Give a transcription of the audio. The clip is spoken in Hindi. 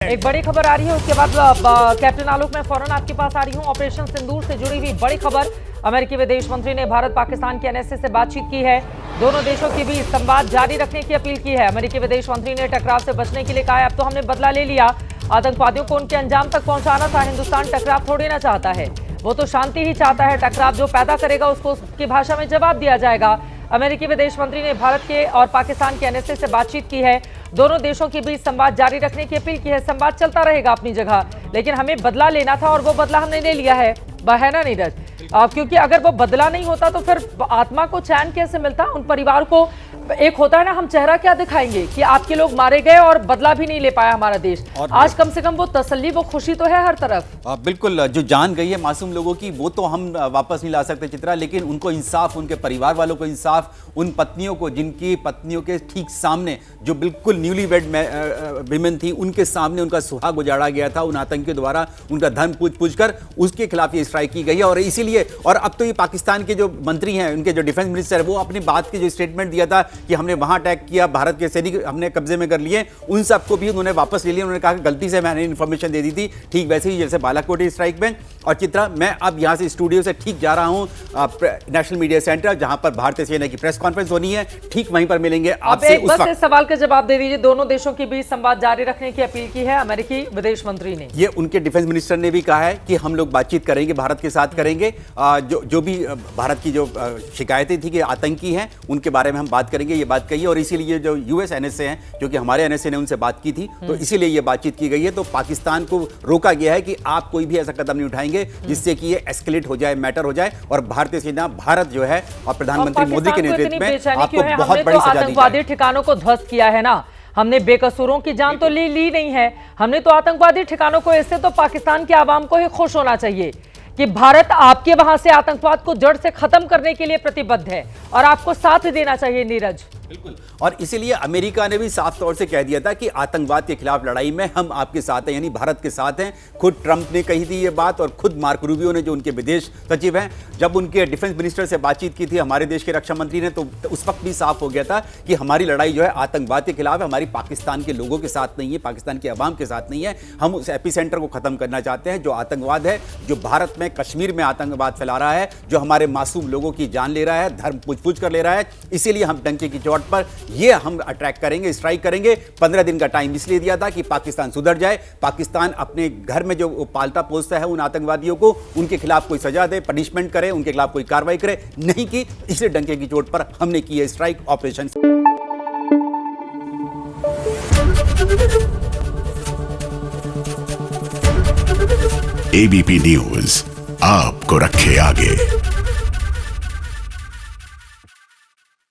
एक बड़ी खबर आ रही है, उसके बाद कैप्टन आलोक मैं फौरन आपके पास आ रही हूं। ऑपरेशन सिंदूर से जुड़ी हुई बड़ी खबर। अमेरिकी विदेश मंत्री ने भारत पाकिस्तान के एनएसए से बातचीत की है। दोनों देशों के बीच संवाद जारी रखने की अपील की है। अमेरिकी विदेश मंत्री ने टकराव से बचने के लिए कहा है, अब तो हमने बदला ले लिया। आतंकवादियों को उनके अंजाम तक पहुंचाना था। हिंदुस्तान टकराव थोड़ी ना चाहता है, वो तो शांति ही चाहता है। टकराव जो पैदा करेगा उसको उसकी भाषा में जवाब दिया जाएगा। अमेरिकी विदेश मंत्री ने भारत के और पाकिस्तान के एनएसए से बातचीत की है। दोनों देशों के बीच संवाद जारी रखने की अपील की है। संवाद चलता रहेगा अपनी जगह, लेकिन हमें बदला लेना था और वो बदला हमने ले लिया है। है ना नीरज? क्योंकि अगर वो बदला नहीं होता तो फिर आत्मा को चैन कैसे मिलता? उन परिवार को एक होता है ना, हम चेहरा क्या दिखाएंगे कि आपके लोग मारे गए और बदला भी नहीं ले पाया हमारा देश। आज कम से कम वो तसल्ली, वो खुशी तो है हर तरफ। बिल्कुल, जो जान गई है मासूम लोगों की वो तो हम वापस नहीं ला सकते चित्रा, लेकिन उनको इंसाफ, उनके परिवार वालों को इंसाफ, उन पत्नियों को जिनकी पत्नियों के ठीक सामने जो बिल्कुल न्यूली वेड विमेन थी, उनके सामने उनका सुहाग उजाड़ा गया था उन आतंकियों द्वारा, उनका धन पूछ कर उसके खिलाफ ये स्ट्राइक की गई है। और इसीलिए, और अब तो ये पाकिस्तान के जो मंत्री हैं, उनके जो डिफेंस मिनिस्टर है, वो अपनी बात की जो स्टेटमेंट दिया था कि हमने वहां अटैक किया, भारत के सैनिक हमने कब्जे में कर लिए, उन सबको भी उन्होंने वापस ले लिया। उन्होंने कहा कि गलती से मैंने इन्फॉर्मेशन दे दी थी, ठीक वैसे ही जैसे बालाकोट स्ट्राइक में। और चित्रा, मैं अब यहां से स्टूडियो से ठीक जा रहा हूं नेशनल मीडिया सेंटर, जहां पर भारतीय सेना की प्रेस कॉन्फ्रेंस होनी है, ठीक वहीं पर मिलेंगे आपसे। बस इस सवाल का जवाब दे दीजिए, दोनों देशों के बीच संवाद जारी रखने की अपील की है अमेरिकी विदेश मंत्री ने। ये उनके डिफेंस मिनिस्टर ने भी कहा है कि हम लोग बातचीत करेंगे, भारत के साथ करेंगे। जो भी भारत की जो शिकायतें थी कि आतंकी हैं, उनके बारे में हम बात करेंगे, ये बात कही। और इसीलिए जो यूएस एनएसए हैं, जो कि हमारे एनएसए ने उनसे बात की थी, तो इसीलिए ये बातचीत की गई है। तो पाकिस्तान को रोका गया है कि आप कोई भी ऐसा कदम नहीं उठाएंगे जिससे कि ये एस्केलेट हो जाए, मैटर हो जाए। और भारतीय सेना, भारत जो है और प्रधानमंत्री मोदी के नेतृत्व में आपको बहुत बड़ी सजा दी आतंकवादी ठिकानों को ध्वस्त किया है ना, हमने बेकसूरों की जान तो ली नहीं है, हमने तो आतंकवादी ठिकानों को। इससे तो पाकिस्तान के आवाम को ही खुश होना चाहिए कि भारत आपके वहां से आतंकवाद को जड़ से खत्म करने के लिए प्रतिबद्ध है और आपको साथ देना चाहिए नीरज। बिल्कुल, और इसीलिए अमेरिका ने भी साफ तौर से कह दिया था कि आतंकवाद के खिलाफ लड़ाई में हम आपके साथ हैं, यानी भारत के साथ हैं। खुद ट्रंप ने कही थी ये बात, और खुद मार्क रूबियो ने, जो उनके विदेश सचिव हैं, जब उनके डिफेंस मिनिस्टर से बातचीत की थी हमारे देश के रक्षा मंत्री ने, तो उस वक्त भी साफ हो गया था कि हमारी लड़ाई जो है आतंकवाद के खिलाफ है, हमारी पाकिस्तान के लोगों के साथ नहीं है, पाकिस्तान के अवाम के साथ नहीं है। हम उस एपिसेंटर को खत्म करना चाहते हैं, जो आतंकवाद है, जो भारत में, कश्मीर में आतंकवाद फैला रहा है, जो हमारे मासूम लोगों की जान ले रहा है, धर्म पूछ कर ले रहा है। इसीलिए हम डंके की चोट पर ये हम अटैक करेंगे, स्ट्राइक करेंगे। 15 दिन का टाइम इसलिए दिया था कि पाकिस्तान सुधर जाए, पाकिस्तान अपने घर में जो पालता पोसता है उन आतंकवादियों को, उनके खिलाफ कोई सजा दे, पनिशमेंट करे, उनके खिलाफ कोई कार्रवाई करे, नहीं की। इसलिए डंके की चोट पर हमने की है स्ट्राइक ऑपरेशन। एबीपी न्यूज आपको रखे आगे।